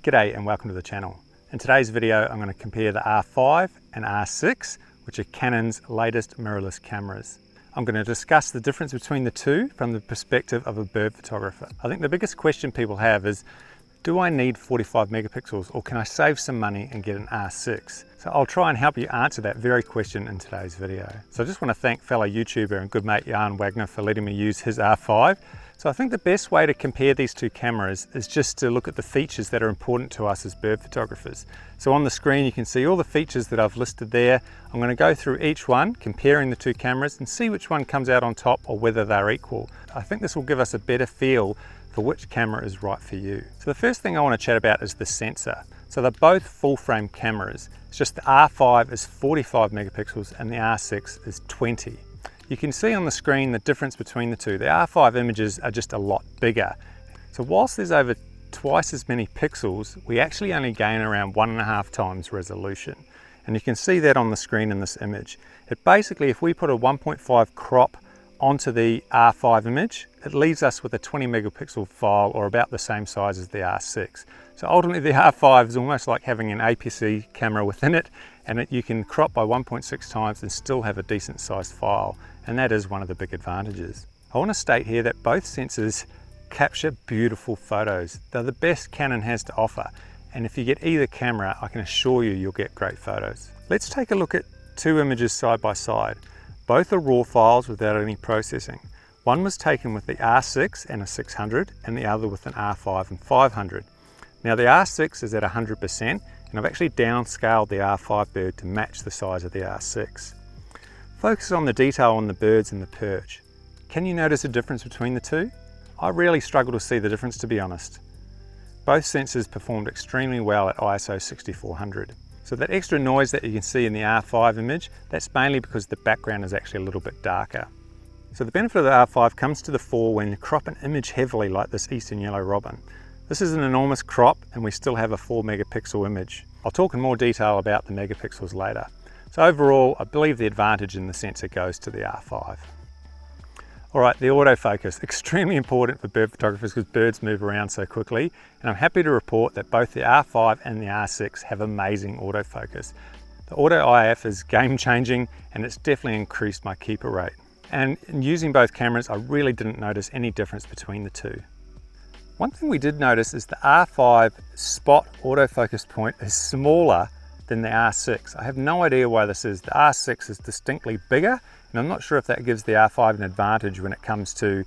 G'day and welcome to the channel. In today's video I'm going to compare the R5 and R6, which are Canon's latest mirrorless cameras. I'm going to discuss the difference between the two from the perspective of a bird photographer. I think the biggest question people have is, do I need 45 megapixels or can I save some money and get an R6? So I'll try and help you answer that very question in today's video. So I just want to thank fellow YouTuber and good mate Jan Wagner for letting me use his R5. So I think the best way to compare these two cameras is just to look at the features that are important to us as bird photographers. So on the screen you can see all the features that I've listed there. I'm going to go through each one, comparing the two cameras and see which one comes out on top or whether they're equal. I think this will give us a better feel for which camera is right for you. So the first thing I want to chat about is the sensor. So they're both full frame cameras. It's just the R5 is 45 megapixels and the R6 is 20. You can see on the screen the difference between the two. The R5 images are just a lot bigger. So whilst there's over twice as many pixels, we actually only gain around 1.5 times resolution. And you can see that on the screen in this image. It basically, if we put a 1.5 crop onto the R5 image, it leaves us with a 20 megapixel file or about the same size as the R6. So ultimately the R5 is almost like having an APS-C camera within it, and you can crop by 1.6 times and still have a decent sized file. And that is one of the big advantages. I want to state here that both sensors capture beautiful photos. They're the best Canon has to offer. And if you get either camera, I can assure you, you'll get great photos. Let's take a look at two images side by side. Both are raw files without any processing. One was taken with the R6 and a 600 and the other with an R5 and 500. Now the R6 is at 100% and I've actually downscaled the R5 bird to match the size of the R6. Focus on the detail on the birds and the perch. Can you notice a difference between the two? I really struggle to see the difference, to be honest. Both sensors performed extremely well at ISO 6400. So that extra noise that you can see in the R5 image, that's mainly because the background is actually a little bit darker. So the benefit of the R5 comes to the fore when you crop an image heavily like this eastern yellow robin. This is an enormous crop and we still have a 4 megapixel image. I'll talk in more detail about the megapixels later. So overall, I believe the advantage in the sensor goes to the R5. All right, the autofocus, extremely important for bird photographers because birds move around so quickly. And I'm happy to report that both the R5 and the R6 have amazing autofocus. The auto IF is game changing and it's definitely increased my keeper rate. And in using both cameras, I really didn't notice any difference between the two. One thing we did notice is the R5 spot autofocus point is smaller than the R6. I have no idea why this is. The R6 is distinctly bigger, and I'm not sure if that gives the R5 an advantage when it comes to,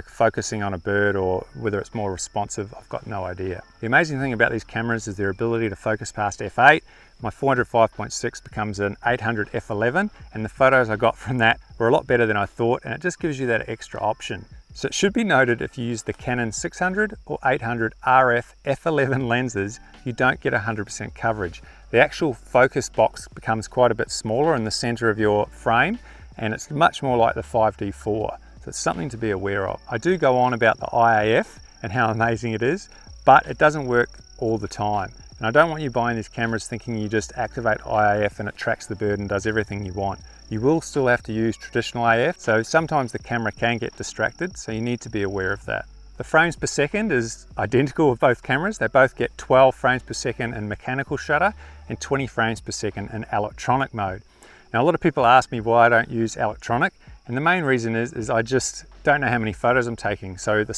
focusing on a bird or whether it's more responsive. I've got no idea. The amazing thing about these cameras is their ability to focus past f8. My 400 5.6 becomes an 800 f11, and the photos I got from that were a lot better than I thought, and it just gives you that extra option. So it should be noted, if you use the Canon 600 or 800 RF f11 lenses, you don't get 100% coverage. The actual focus box becomes quite a bit smaller in the center of your frame, and it's much more like the 5D4. So it's something to be aware of. I do go on about the IAF and how amazing it is, but it doesn't work all the time. And I don't want you buying these cameras thinking you just activate IAF and it tracks the bird and does everything you want. You will still have to use traditional AF, so sometimes the camera can get distracted, so you need to be aware of that. The frames per second is identical with both cameras. They both get 12 frames per second in mechanical shutter and 20 frames per second in electronic mode. Now a lot of people ask me why I don't use electronic, and the main reason is I just don't know how many photos I'm taking. So the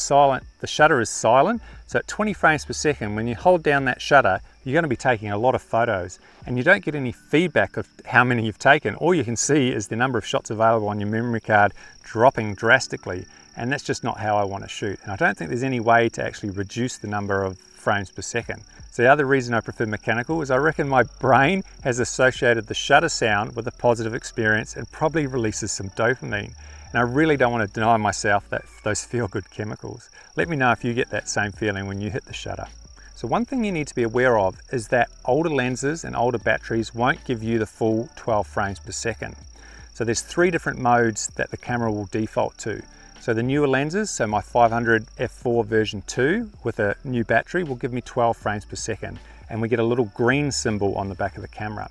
shutter is silent, so at 20 frames per second, when you hold down that shutter, you're going to be taking a lot of photos and you don't get any feedback of how many you've taken. All you can see is the number of shots available on your memory card dropping drastically, and that's just not how I want to shoot. And I don't think there's any way to actually reduce the number of frames per second. So the other reason I prefer mechanical is I reckon my brain has associated the shutter sound with a positive experience and probably releases some dopamine. And I really don't want to deny myself those feel-good chemicals. Let me know if you get that same feeling when you hit the shutter. So one thing you need to be aware of is that older lenses and older batteries won't give you the full 12 frames per second. So there's 3 different modes that the camera will default to. So the newer lenses, so my 500 f4 version 2 with a new battery will give me 12 frames per second, and we get a little green symbol on the back of the camera.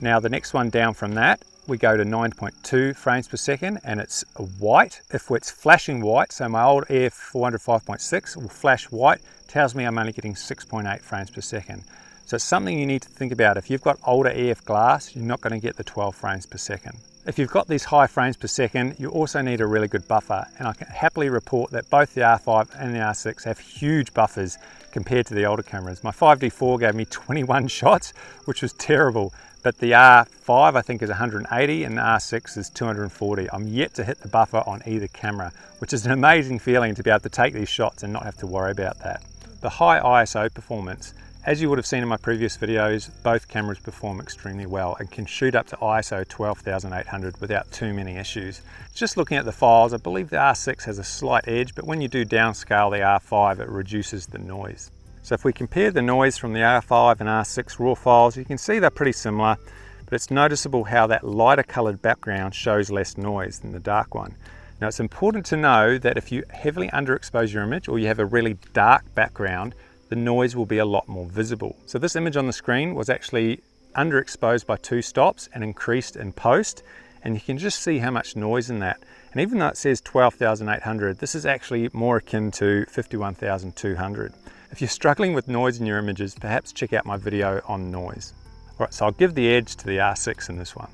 Now the next one down from that we go to 9.2 frames per second and it's white. If it's flashing white, so my old EF 400 5.6 will flash white, tells me I'm only getting 6.8 frames per second. So it's something you need to think about. If you've got older EF glass, you're not going to get the 12 frames per second. If you've got these high frames per second, you also need a really good buffer. And I can happily report that both the R5 and the R6 have huge buffers compared to the older cameras. My 5D4 gave me 21 shots, which was terrible. But the R5 I think is 180 and the R6 is 240. I'm yet to hit the buffer on either camera, which is an amazing feeling to be able to take these shots and not have to worry about that. The high ISO performance, as you would have seen in my previous videos, both cameras perform extremely well and can shoot up to ISO 12,800 without too many issues. Just looking at the files, I believe the R6 has a slight edge, but when you do downscale the R5, it reduces the noise. So if we compare the noise from the R5 and R6 raw files, you can see they're pretty similar, but it's noticeable how that lighter colored background shows less noise than the dark one. Now it's important to know that if you heavily underexpose your image or you have a really dark background, the noise will be a lot more visible. So this image on the screen was actually underexposed by 2 stops and increased in post, and you can just see how much noise in that. And even though it says 12,800, this is actually more akin to 51,200. If you're struggling with noise in your images, perhaps check out my video on noise. All right, so I'll give the edge to the R6 in this one.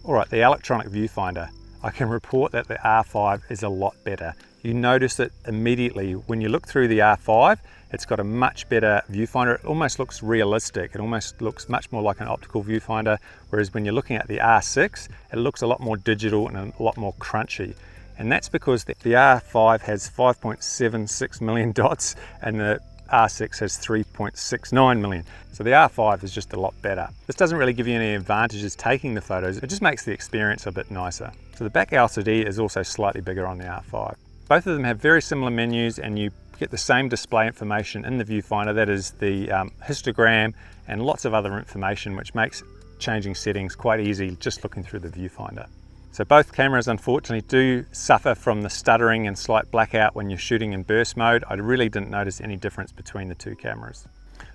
All right, the electronic viewfinder. I can report that the R5 is a lot better. You notice it immediately when you look through the R5. It's got a much better viewfinder. It almost looks realistic. It almost looks much more like an optical viewfinder, whereas when you're looking at the R6, it looks a lot more digital and a lot more crunchy. And that's because the R5 has 5.76 million dots and the R6 has 3.69 million. So the R5 is just a lot better. This doesn't really give you any advantages taking the photos. It just makes the experience a bit nicer. So the back LCD is also slightly bigger on the R5. Both of them have very similar menus and you get the same display information in the viewfinder, that is the histogram and lots of other information, which makes changing settings quite easy just looking through the viewfinder. So both cameras unfortunately do suffer from the stuttering and slight blackout when you're shooting in burst mode. I really didn't notice any difference between the two cameras.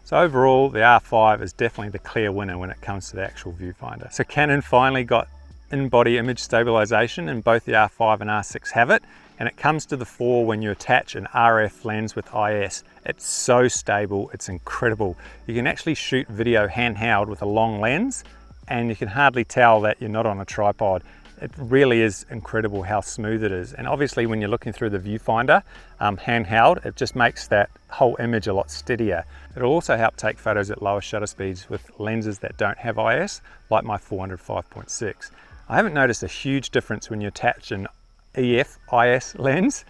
So overall, the R5 is definitely the clear winner when it comes to the actual viewfinder. So Canon finally got in-body image stabilization, and both the R5 and R6 have it. And it comes to the fore when you attach an RF lens with IS. It's so stable, it's incredible. You can actually shoot video handheld with a long lens and you can hardly tell that you're not on a tripod. It really is incredible how smooth it is. And obviously when you're looking through the viewfinder handheld, it just makes that whole image a lot steadier. It'll also help take photos at lower shutter speeds with lenses that don't have IS, like my 400 5.6. I haven't noticed a huge difference when you attach an EF IS lens,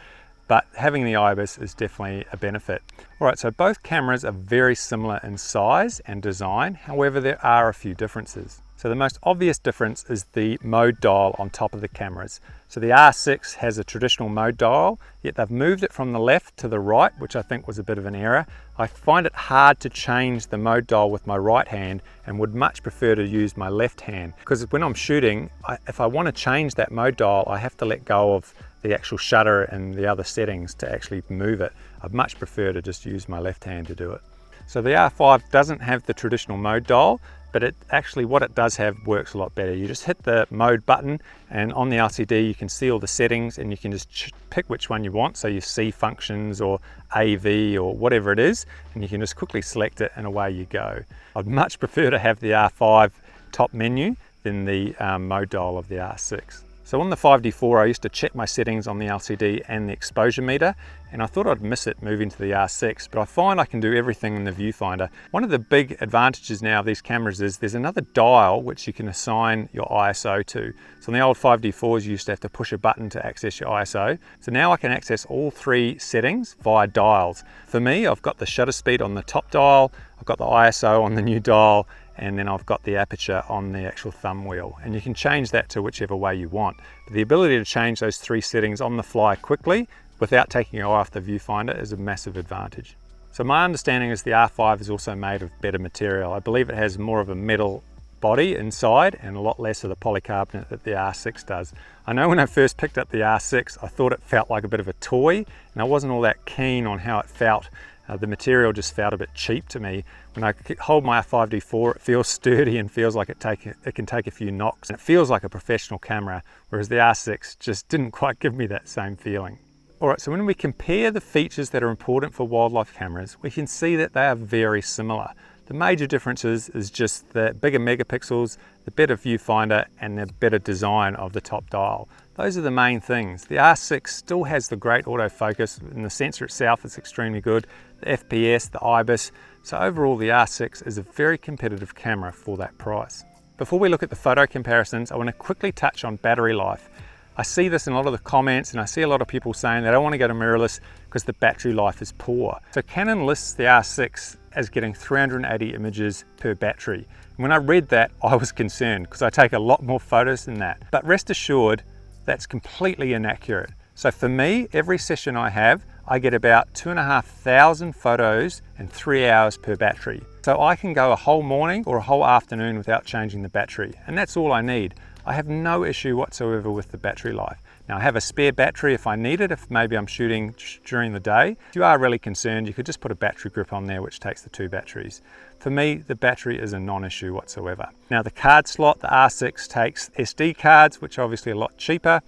but having the IBIS is definitely a benefit. All right, so both cameras are very similar in size and design. However, there are a few differences. So the most obvious difference is the mode dial on top of the cameras. So the R6 has a traditional mode dial, yet they've moved it from the left to the right, which I think was a bit of an error. I find it hard to change the mode dial with my right hand and would much prefer to use my left hand, because when I'm shooting, if I want to change that mode dial, I have to let go of the actual shutter and the other settings to actually move it. I'd much prefer to just use my left hand to do it. So the R5 doesn't have the traditional mode dial, but it actually, what it does have works a lot better. You just hit the mode button and on the LCD you can see all the settings and you can just pick which one you want. So you see functions or AV or whatever it is, and you can just quickly select it and away you go. I'd much prefer to have the R5 top menu than the mode dial of the R6. So on the 5D4 I used to check my settings on the LCD and the exposure meter, and I thought I'd miss it moving to the R6, but I find I can do everything in the viewfinder. One of the big advantages now of these cameras is there's another dial which you can assign your ISO to. So on the old 5D4s you used to have to push a button to access your ISO. So now I can access all 3 settings via dials. For me, I've got the shutter speed on the top dial, I've got the ISO on the new dial, and then I've got the aperture on the actual thumb wheel, and you can change that to whichever way you want. But the ability to change those 3 settings on the fly quickly without taking your eye off the viewfinder is a massive advantage. So my understanding is the R5 is also made of better material. I believe it has more of a metal body inside and a lot less of the polycarbonate that the R6 does. I know when I first picked up the R6 I thought it felt like a bit of a toy, and I wasn't all that keen on how it felt The material just felt a bit cheap to me. When I hold my f5D4, it feels sturdy and feels like it can take a few knocks. And it feels like a professional camera, whereas the R6 just didn't quite give me that same feeling. Alright, so when we compare the features that are important for wildlife cameras, we can see that they are very similar. The major differences is just the bigger megapixels, the better viewfinder, and the better design of the top dial. Those are the main things. The R6 still has the great autofocus, and the sensor itself is extremely good. The FPS, the IBIS, so overall the R6 is a very competitive camera for that price. Before we look at the photo comparisons, I want to quickly touch on battery life. I see this in a lot of the comments, and I see a lot of people saying they don't want to go to mirrorless because the battery life is poor. So Canon lists the R6 as getting 380 images per battery. And when I read that, I was concerned because I take a lot more photos than that. But rest assured, that's completely inaccurate. So for me, every session I have, I get about 2,500 photos in 3 hours per battery. So I can go a whole morning or a whole afternoon without changing the battery, and that's all I need. I have no issue whatsoever with the battery life. Now I have a spare battery if I need it, if maybe I'm shooting during the day. If you are really concerned, you could just put a battery grip on there which takes the 2 batteries. For me, the battery is a non-issue whatsoever. Now the card slot, the R6 takes SD cards, which are obviously a lot cheaper.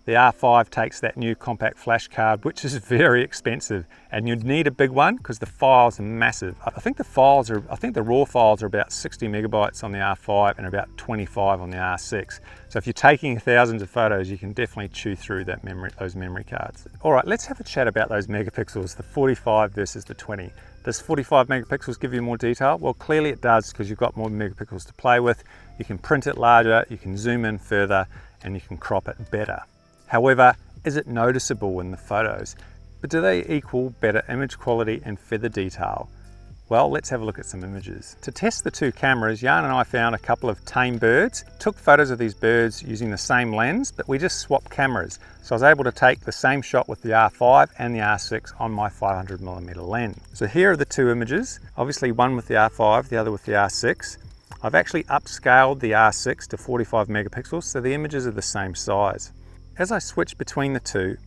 The R5 takes that new compact flash card, which is very expensive, and you'd need a big one because the files are massive. I think the raw files are about 60 megabytes on the R5 and about 25 on the R6. So if you're taking thousands of photos, you can definitely chew through those memory cards. All right, let's have a chat about those megapixels, the 45 versus the 20. Does 45 megapixels give you more detail? Well, clearly it does, because you've got more megapixels to play with. You can print it larger, you can zoom in further, and you can crop it better. However, is it noticeable in the photos? But do they equal better image quality and feather detail? Well, let's have a look at some images. To test the two cameras, Jan and I found a couple of tame birds, took photos of these birds using the same lens, but we just swapped cameras. So I was able to take the same shot with the R5 and the R6 on my 500mm lens. So here are the two images, obviously one with the R5, the other with the R6. I've actually upscaled the R6 to 45 megapixels, so the images are the same size. As I switch between the two,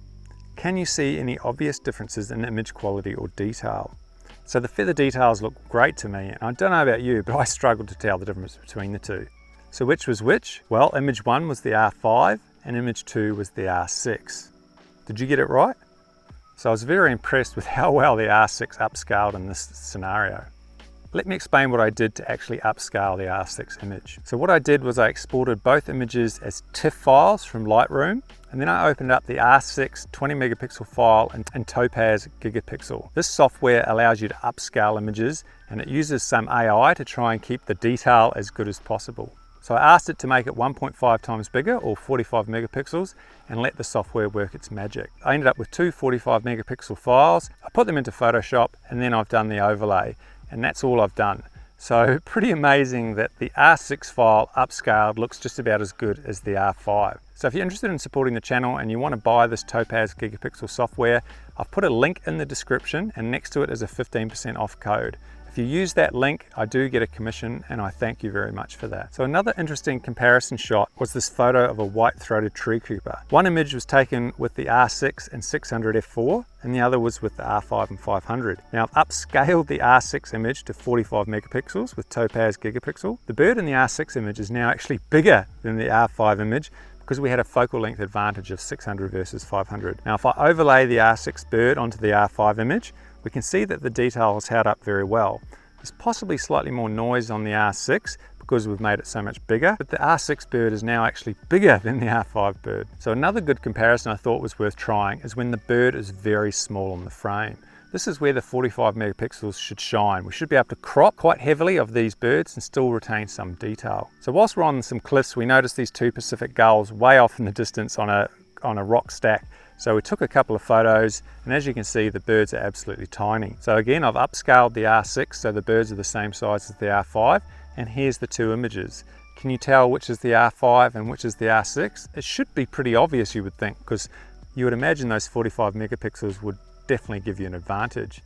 can you see any obvious differences in image quality or detail? So the feather details look great to me, and I don't know about you, but I struggled to tell the difference between the two. So which was which? Well, image 1 was the R5 and image 2 was the R6. Did you get it right? So I was very impressed with how well the R6 upscaled in this scenario. Let me explain what I did to actually upscale the R6 image. So what I did was I exported both images as TIFF files from Lightroom, and then I opened up the R6 20 megapixel file in Topaz Gigapixel. This software allows you to upscale images, and it uses some AI to try and keep the detail as good as possible. So I asked it to make it 1.5 times bigger, or 45 megapixels, and let the software work its magic. I ended up with two 45 megapixel files. I put them into Photoshop, and then I've done the overlay. And that's all I've done. So pretty amazing that the R6 file upscaled looks just about as good as the R5. So if you're interested in supporting the channel and you want to buy this Topaz Gigapixel software, I've put a link in the description, and next to it is a 15% off code. If you use that link, I do get a commission, and I thank you very much for that. So another interesting comparison shot was this photo of a white-throated tree creeper. One image was taken with the R6 and 600 f4, and the other was with the R5 and 500. Now I've upscaled the R6 image to 45 megapixels with Topaz Gigapixel. The bird in the R6 image is now actually bigger than the R5 image, because we had a focal length advantage of 600 versus 500. Now if I overlay the R6 bird onto the R5 image, we can see that the detail has held up very well. There's possibly slightly more noise on the R6 because we've made it so much bigger, but the R6 bird is now actually bigger than the R5 bird. So another good comparison I thought was worth trying is when the bird is very small on the frame. This is where the 45 megapixels should shine. We should be able to crop quite heavily of these birds and still retain some detail. So whilst we're on some cliffs, we noticed these two Pacific gulls way off in the distance on a rock stack. So we took a couple of photos, and as you can see, the birds are absolutely tiny. So again, I've upscaled the R6 so the birds are the same size as the R5, and here's the two images. Can you tell which is the R5 and which is the R6? It should be pretty obvious, you would think, because you would imagine those 45 megapixels would definitely give you an advantage.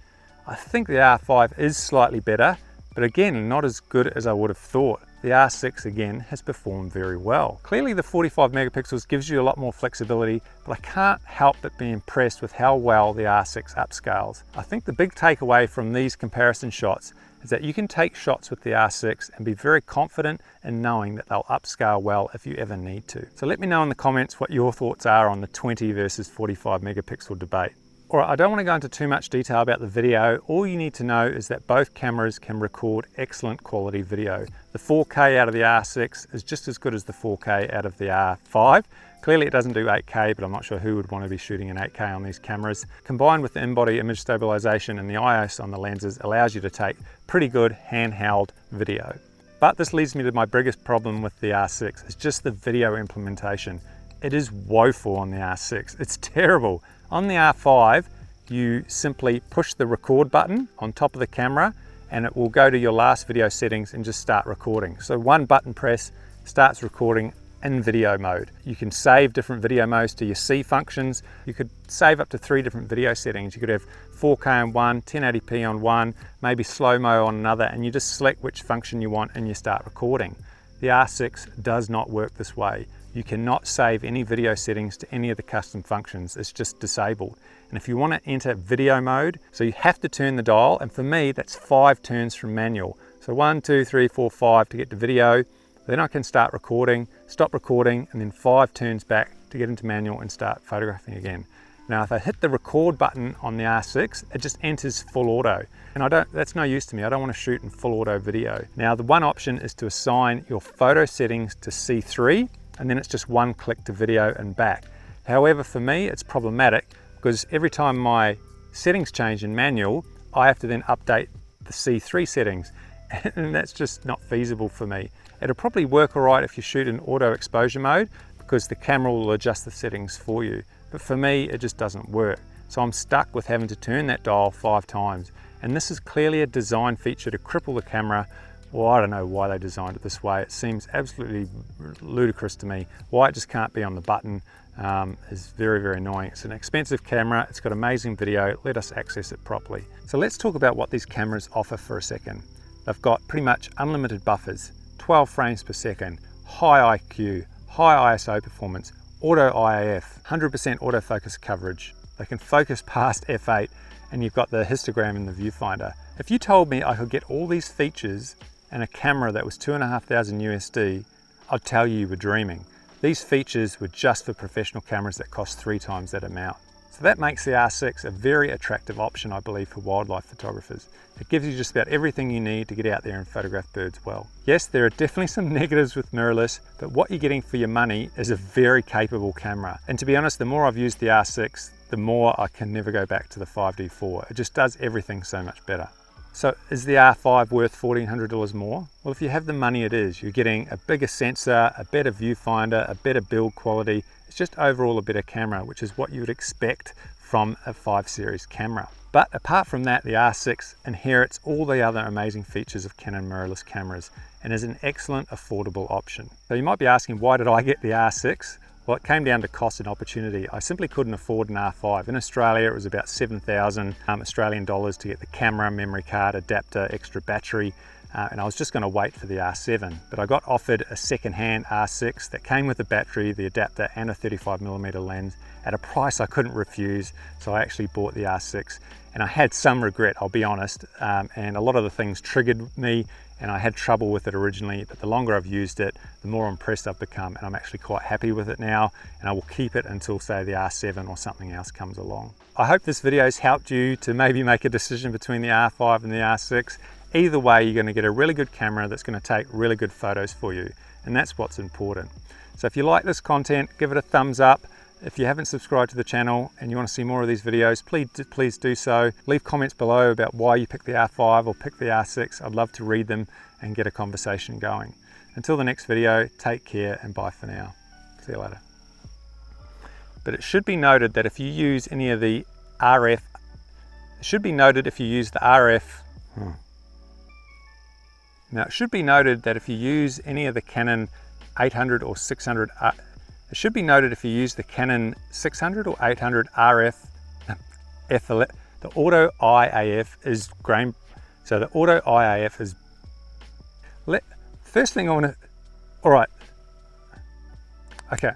I think the R5 is slightly better, but again, not as good as I would have thought. the R6 again has performed very well. Clearly the 45 megapixels gives you a lot more flexibility, but I can't help but be impressed with how well the R6 upscales. I think the big takeaway from these comparison shots is that you can take shots with the R6 and be very confident in knowing that they'll upscale well if you ever need to. So let me know in the comments what your thoughts are on the 20 versus 45 megapixel debate. Alright, I don't want to go into too much detail about the video. All you need to know is that both cameras can record excellent quality video. The 4K out of the R6 is just as good as the 4K out of the R5. Clearly it doesn't do 8K, but I'm not sure who would want to be shooting in 8K on these cameras. Combined with the in-body image stabilization and the IBIS on the lenses allows you to take pretty good handheld video. But this leads me to my biggest problem with the R6, is just the video implementation. It is woeful on the R6, it's terrible. On the R5, you simply push the record button on top of the camera and it will go to your last video settings and just start recording. So one button press starts recording in video mode. You can save different video modes to your C functions. You could save up to 3 different video settings. You could have 4K on one, 1080p on one, maybe slow-mo on another, and you just select which function you want and you start recording. The R6 does not work this way. You cannot save any video settings to any of the custom functions. It's just disabled. And if you want to enter video mode, so you have to turn the dial, and for me that's 5 turns from manual. So 1, 2, 3, 4, 5 to get to video, then I can start recording, stop recording, and then 5 turns back to get into manual and start photographing again. Now if I hit the record button on the R6, it just enters full auto. And that's no use to me. I don't want to shoot in full auto video. Now the one option is to assign your photo settings to C3, and then it's just one click to video and back. However, for me, it's problematic because every time my settings change in manual, I have to then update the C3 settings, and that's just not feasible for me. It'll probably work all right if you shoot in auto exposure mode because the camera will adjust the settings for you. But for me, it just doesn't work. So I'm stuck with having to turn that dial 5 times. And this is clearly a design feature to cripple the camera. Well, I don't know why they designed it this way. It seems absolutely ludicrous to me. Why it just can't be on the button is very, very annoying. It's an expensive camera. It's got amazing video. Let us access it properly. So let's talk about what these cameras offer for a second. They've got pretty much unlimited buffers, 12 frames per second, high IQ, high ISO performance, auto IAF, 100% autofocus coverage. They can focus past f8, and you've got the histogram in the viewfinder. If you told me I could get all these features and a camera that was $2,500 USD, I'd tell you were dreaming. These features were just for professional cameras that cost 3 times that amount. So that makes the R6 a very attractive option, I believe, for wildlife photographers. It gives you just about everything you need to get out there and photograph birds well. Yes, there are definitely some negatives with mirrorless, but what you're getting for your money is a very capable camera. And to be honest, the more I've used the R6, the more I can never go back to the 5D4. It just does everything so much better. So is the R5 worth $1,400 more? Well, if you have the money, it is. You're getting a bigger sensor, a better viewfinder, a better build quality. It's just overall a better camera, which is what you would expect from a 5 series camera. But apart from that, the R6 inherits all the other amazing features of Canon mirrorless cameras and is an excellent affordable option. So you might be asking, why did I get the R6? Well, it came down to cost and opportunity. I simply couldn't afford an R5. In Australia, it was about 7,000 Australian dollars to get the camera, memory card, adapter, extra battery, and I was just going to wait for the R7. But I got offered a second-hand R6 that came with the battery, the adapter, and a 35mm lens at a price I couldn't refuse, so I actually bought the R6. And I had some regret, I'll be honest, and a lot of the things triggered me, and I had trouble with it originally, but the longer I've used it, the more impressed I've become, and I'm actually quite happy with it now, and I will keep it until, say, the R7 or something else comes along. I hope this video has helped you to maybe make a decision between the R5 and the R6. Either way, you're going to get a really good camera that's going to take really good photos for you, and that's what's important. So if you like this content, give it a thumbs up. If you haven't subscribed to the channel and you want to see more of these videos, please do so. Leave comments below about why you picked the R5 or picked the R6. I'd love to read them and get a conversation going. Until the next video, take care and bye for now. See you later. But it should be noted that if you use any of the RF, Now it should be noted that if you use any of the Canon 800 or 600, it should be noted if you use the Canon 600 or 800 RF, the auto IAF is grain. So the auto IAF is First thing I want to, all right, okay,